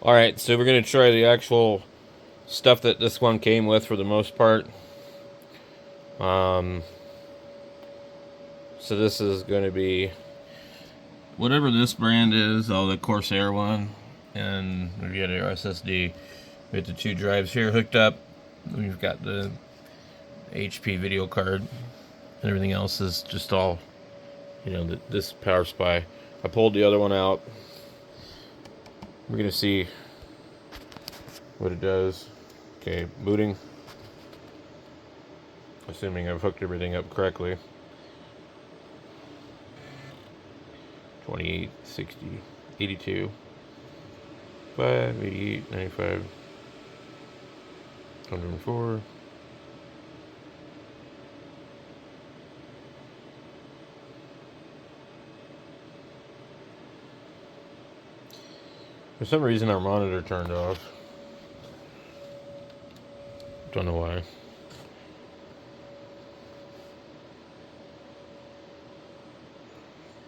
Alright, so we're going to try the actual stuff that this one came with for the most part. So this is going to be whatever this brand is, the Corsair one, and we got our SSD. We got the two drives here hooked up. We've got the HP video card, and everything else is just all, this power supply. I pulled the other one out. We're gonna see what it does. Okay, booting. Assuming I've hooked everything up correctly. 28, 60, 82, 5, 88, 95, 104. For some reason our monitor turned off. Don't know why.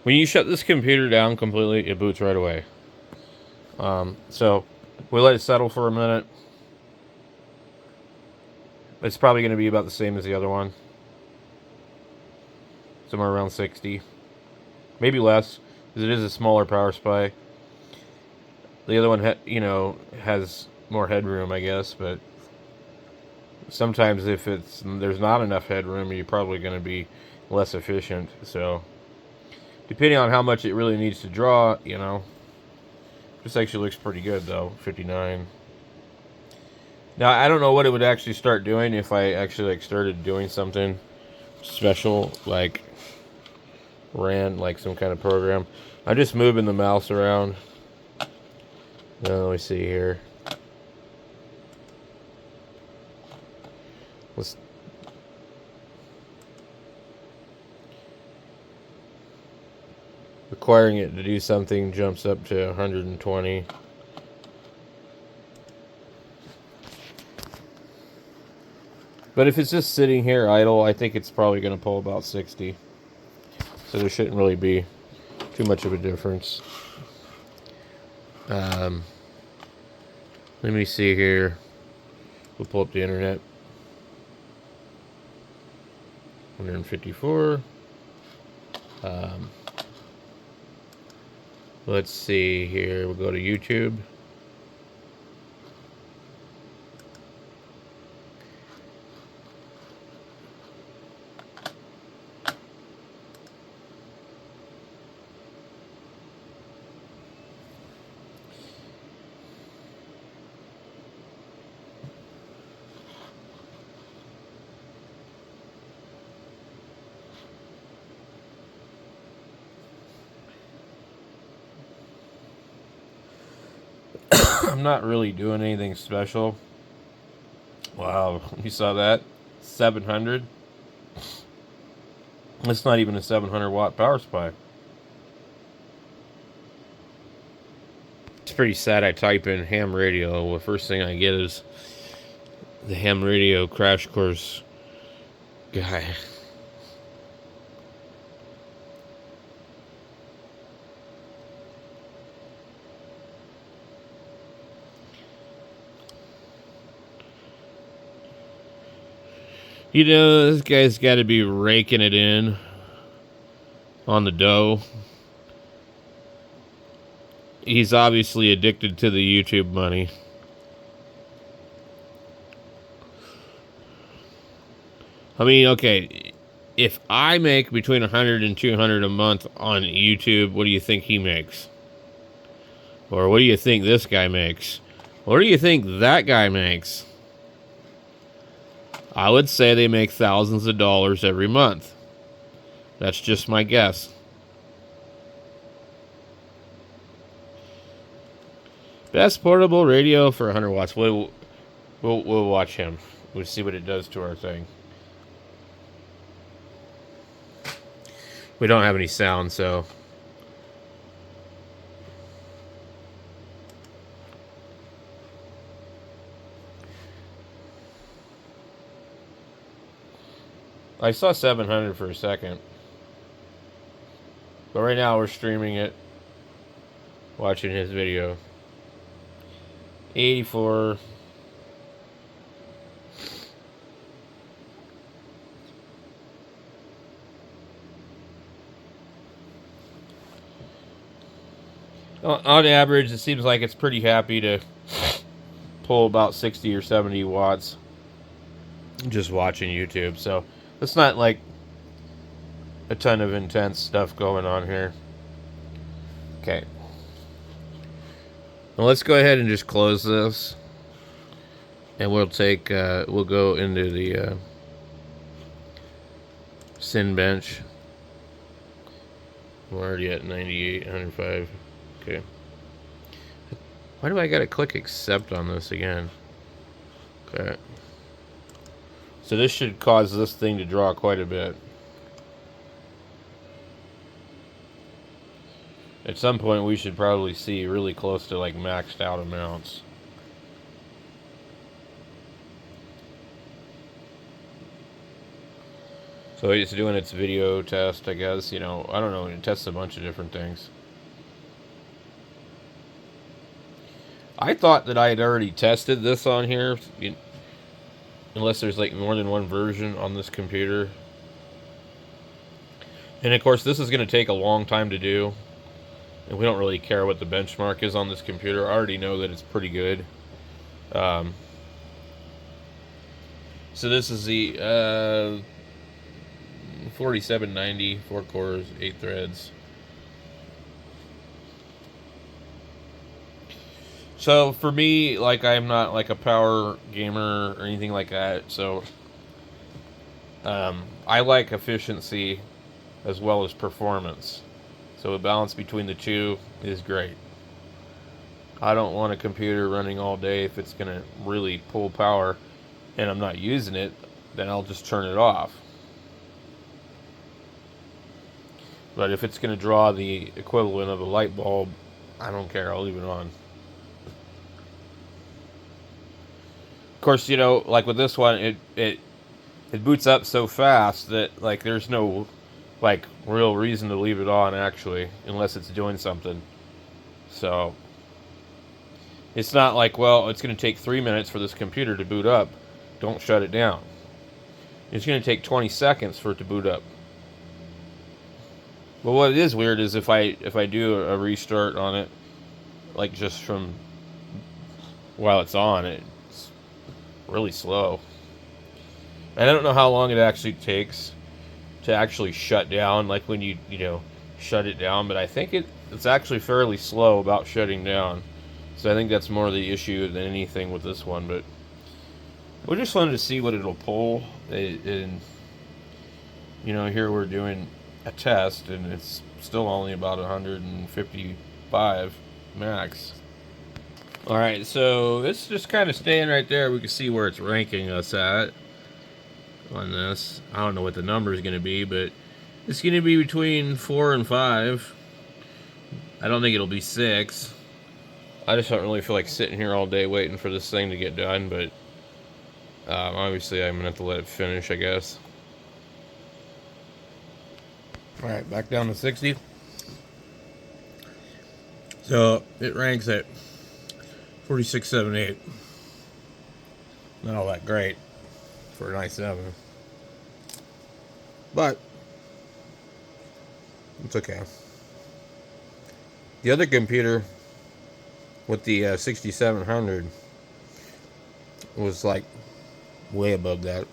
When you shut this computer down completely, it boots right away. So we let it settle for a minute. It's probably going to be about the same as the other one. Somewhere around 60. Maybe less, because it is a smaller power supply. The other one, has more headroom, I guess, but sometimes if there's not enough headroom, you're probably going to be less efficient. So, depending on how much it really needs to draw, this actually looks pretty good though, 59. Now, I don't know what it would actually start doing if I actually started doing something special, like ran like some kind of program. I'm just moving the mouse around. Now, let me see here. Requiring it to do something jumps up to 120. But if it's just sitting here idle, I think it's probably going to pull about 60. So there shouldn't really be too much of a difference. Let me see here. We'll pull up the internet. 154. Let's see here. We'll go to YouTube. I'm not really doing anything special. Wow, you saw that? 700? It's not even a 700 watt power supply. It's pretty sad. I type in ham radio. The first thing I get is the ham radio crash course guy. This guy's got to be raking it in on the dough. He's obviously addicted to the YouTube money. I mean, okay, if I make between 100 and 200 a month on YouTube, what do you think he makes? Or what do you think this guy makes? What do you think that guy makes? I would say they make thousands of dollars every month. That's just my guess. Best portable radio for 100 watts. We'll watch him. We'll see what it does to our thing. We don't have any sound, so... I saw 700 for a second. But right now we're streaming it. Watching his video. 84. On average, it seems like it's pretty happy to pull about 60 or 70 watts just watching YouTube. So it's not like a ton of intense stuff going on here. Okay. Well, let's go ahead and just close this. And we'll go into the cinebench. We're already at 98, 105. Okay. Why do I gotta click accept on this again? Okay. So this should cause this thing to draw quite a bit. At some point we should probably see really close to like maxed out amounts. So it's doing its video test, I guess. You know, I don't know. It tests a bunch of different things. I thought that I had already tested this on here, unless there's like more than one version on this computer. And of course, this is going to take a long time to do, and we don't really care what the benchmark is on this computer. I already know that it's pretty good. So this is the 4790, 4 cores, 8 threads. So for me, like, I'm not like a power gamer or anything like that, so I like efficiency as well as performance. So a balance between the two is great. I don't want a computer running all day. If it's going to really pull power and I'm not using it, then I'll just turn it off. But if it's going to draw the equivalent of a light bulb, I don't care. I'll leave it on. Of course, you know, like with this one, it boots up so fast that like there's no like real reason to leave it on actually, unless it's doing something. So it's not like, well, it's going to take 3 minutes for this computer to boot up. Don't shut it down. It's going to take 20 seconds for it to boot up. But what is weird is if I do a restart on it, like just from while it's on, it's really slow. And I don't know how long it actually takes to actually shut down, like when you shut it down, but I think it's actually fairly slow about shutting down. So I think that's more the issue than anything with this one, but we just wanted to see what it'll pull. And here we're doing a test, and it's still only about 155 max. Alright, so it's just kind of staying right there. We can see where it's ranking us at on this. I don't know what the number is going to be, but it's going to be between 4 and 5. I don't think it'll be 6. I just don't really feel like sitting here all day waiting for this thing to get done, but obviously I'm going to have to let it finish, I guess. Alright, back down to 60. So it ranks at 4678. Not all that great for an i7, but it's okay. The other computer with the 6700 was like way above that.